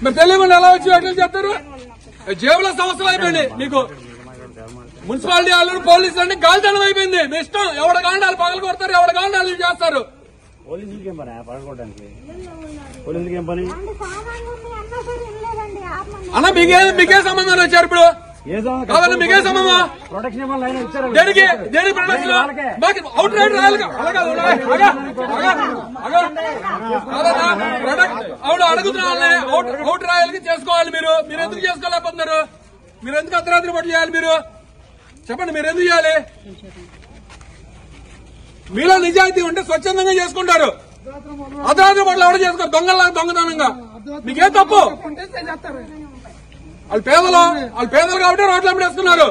మరి తెలియకుండా ఎలా వచ్చి ఎట్లా చెప్తారు? జేబులో సంవత్సరాలు అయిపోయింది మీకు. మున్సిపాలిటీ వాళ్ళు పోలీసులు అంటే గాలితనం అయిపోయింది. మీ ఇష్టం, ఎవడ గాండాలు పగలు కొడతారు, ఎవడ గాండాలు చేస్తారు. అన్న మీకే సంబంధాలు వచ్చారు ఇప్పుడు? కావాలి మీకే సంబంధం? దేనికి ప్రొటెక్షన్? అవుట్ రైడ్ రాయాలి. అవును అడుగుతున్నా వాళ్ళని అవుట్ రాయాలి చేసుకోవాలి. మీరు ఎందుకు చేసుకోలేకపోతున్నారు? మీరు ఎందుకు అర్ధరాత్రి పట్టు చేయాలి? మీరు చెప్పండి, మీరు ఎందుకు చేయాలి? మీలో నిజాయితీ ఉంటే స్వచ్ఛందంగా చేసుకుంటారు. అర్ధరాత్రి పట్ల ఎవరు చేసుకోరు దొంగతనంగా. మీకేం తప్పు? వాళ్ళు పేదలు కాబట్టి రోడ్లు అమ్మేస్తున్నారు.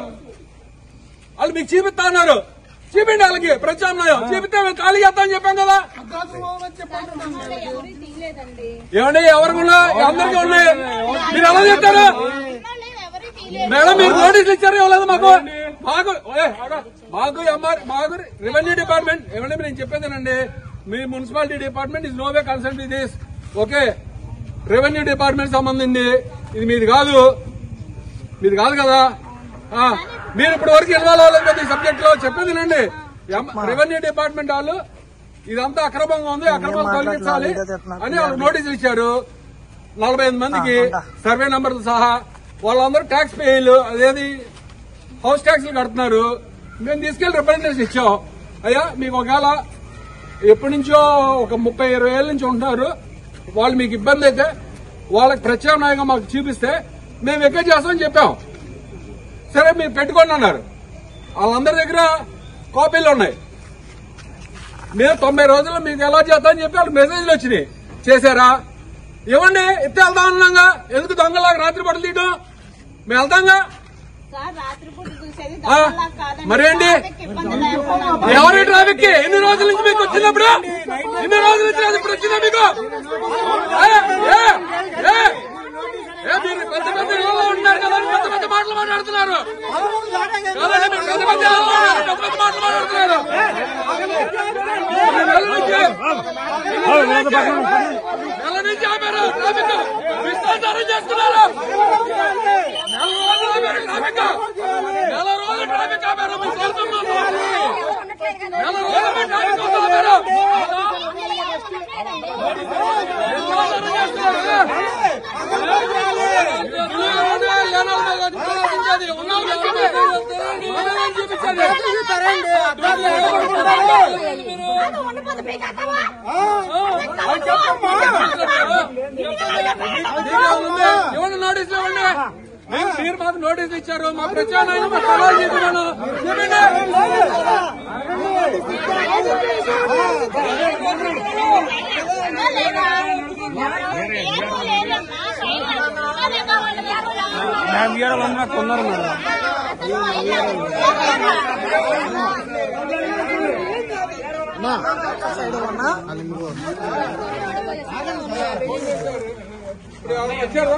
వాళ్ళు మీకు చూపిస్తా అన్నారు. చూపిండి వాళ్ళకి ప్రత్యామ్నాయం. చూపిస్తే మేము ఖాళీ చేస్తా అని చెప్పాం కదా. ఏమండి ఎవరికి ఉన్నా అందరికీ ఉన్నాయి. మీరు ఎలా చెప్తారు? మేడం మీరు నోటీసులు ఇచ్చారు ఇవ్వలేదు మాకు రెవెన్యూ డిపార్ట్మెంట్. ఏమంటే నేను చెప్పేదేనండి, మీ municipality department is no way concern with this. Okay, revenue department సంబంధించింది ఇది, మీది కాదు కదా. మీరు ఇప్పటి వరకు ఇన్వాల్వ్ అవ్వలేదు ఈ సబ్జెక్ట్ లో. చెప్పేదినండి, రెవెన్యూ డిపార్ట్మెంట్ వాళ్ళు ఇదంతా అక్రమంగా ఉంది, అక్రమాలు తొలగించాలి అని వాళ్ళు నోటీసులు ఇచ్చారు. 45 మందికి సర్వే నంబర్లు సహా. వాళ్ళందరూ ట్యాక్స్ పేయలు, అదేది హౌస్ ట్యాక్స్లు కడుతున్నారు. మేము తీసుకెళ్లి రిప్రజెంటేషన్ ఇచ్చాం. అయ్యా మీకు ఒకవేళ ఎప్పటి నుంచో ఒక 30-20 ఏళ్ల నుంచి ఉంటున్నారు, వాళ్ళు మీకు ఇబ్బంది అయితే వాళ్ళకి ప్రత్యామ్నాయంగా మాకు చూపిస్తే మేము ఎక్కువ చేస్తామని చెప్పాం. సరే మీరు పెట్టుకోండి అన్నారు. వాళ్ళందరి దగ్గర కాపీలు ఉన్నాయి. మేము 90 రోజుల్లో మీకు ఎలా చేస్తామని చెప్పి వాళ్ళకి మెసేజ్లు వచ్చినాయి. చేశారా? ఇవ్వండి, ఇస్తే వెళ్తాం అన్నాగా. ఎందుకు దొంగలాగా రాత్రి పట్టలు తీయటం? మేము వెళ్తాంగా. మరేంటి ఎవరి ట్రాఫిక్ కి ఎన్ని రోజుల నుంచి మీకు వచ్చినప్పుడు? ఎన్ని రోజుల నుంచి ఇప్పుడు వచ్చిందా మీకు? మీరు పెద్ద పెద్ద ఇళ్లలో ఉంటున్నారు కదా, పెద్ద పెద్ద మాటలు మాట్లాడుతున్నారు. పెద్ద మాటలు మాట్లాడుతున్నారు. నెల నుంచి ఆపారు ట్రాఫిక్, విస్తారం చేస్తున్నారు. నెల రోజులు ట్రాఫిక్ ఆపారు. నెల రోజులు ట్రాఫిక్ ఆపారు. ఇవ్వండి నోటీసులు ఇవ్వండి. మీరు మాకు నోటీసులు ఇచ్చారు, మా ప్రత్యామ్నాయం మా సలహా చెప్పినాను. కొన్నారు మేడం. వచ్చారా?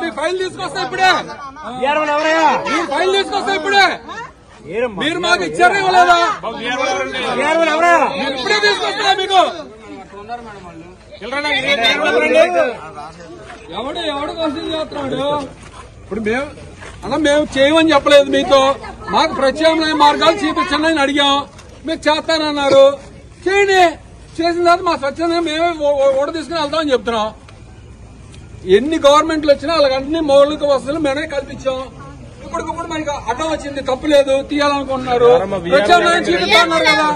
మీ ఫైల్ తీసుకొస్తా ఇప్పుడే. మీరు ఫైల్ తీసుకొస్తా ఇప్పుడే. మీరు మాకు ఇచ్చారా ఇవ్వలేదా? ఇప్పుడే తీసుకొస్తా మీకు. ఎవడు కోసం చేస్తున్నాడు? ఇప్పుడు మేము చేయమని చెప్పలేదు మీతో. మాకు ప్రత్యామ్నాయ మార్గాలు చూపించండి అని అడిగాం. మీరు చేస్తానన్నారు. చేయండి. చేసిన తర్వాత మా స్వచ్ఛంగా మేమే ఓడ తీసుకుని వెళ్తామని చెప్తున్నాం. ఎన్ని గవర్నమెంట్లు వచ్చినా వాళ్ళకంటే మౌలిక వసతులు మేమే కల్పించాం. ఇప్పుడు మనకి అడ్డం వచ్చింది, తప్పు లేదు, తీయాలనుకుంటున్నారు. ప్రత్యామ్నాయం చూపిస్తా అన్నారు కదా.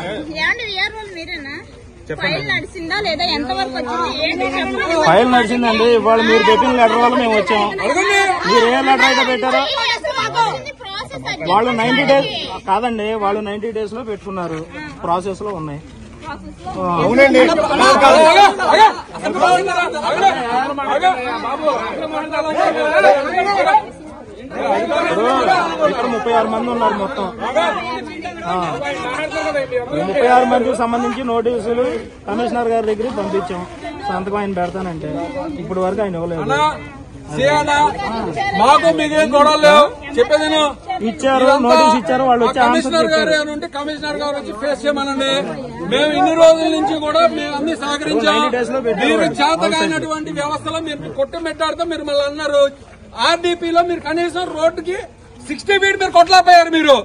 ఫైల్ నడిచిందండి. ఇవాళ మీరు పెట్టిన లెటర్ వల్ల మేము వచ్చాం. మీరు ఏ లెటర్ అయితే పెట్టారో వాళ్ళు 90 డేస్ కాదండి, వాళ్ళు 90 డేస్ లో పెట్టుకున్నారు. ప్రాసెస్ లో ఉన్నాయి. అవునండి. ఇక్కడ 36 మంది ఉన్నారు మొత్తం. 36 మందికి సంబంధించి కమిషనర్ గారి దగ్గరికి పంపించాం. సంతకం ఆయన పెడతానంటే ఇప్పుడు వరకు ఆయన ఇవ్వలేదు. చేయాలా? మాకు మీకేం గొడవలు లేవు, చెప్పేది ఇచ్చారు, నోటీస్ ఇచ్చారు, వాళ్ళు వచ్చి కమిషనర్ గారు ఏమంటే కమిషనర్ గారు వచ్చి ఫేస్ చేయమనండి. మేము ఇన్ని రోజుల నుంచి కూడా మేము అన్ని సహకరించాం. మీరు చేతగానటువంటి వ్యవస్థలో మీరు కొట్టుమెట్టాడితే మీరు మళ్ళీ అన్నారు ఆర్డీపీలో మీరు కనీసం రోడ్డుకి 60 ఫీట్ మీరు కొట్టలేకపోయారు. మీరు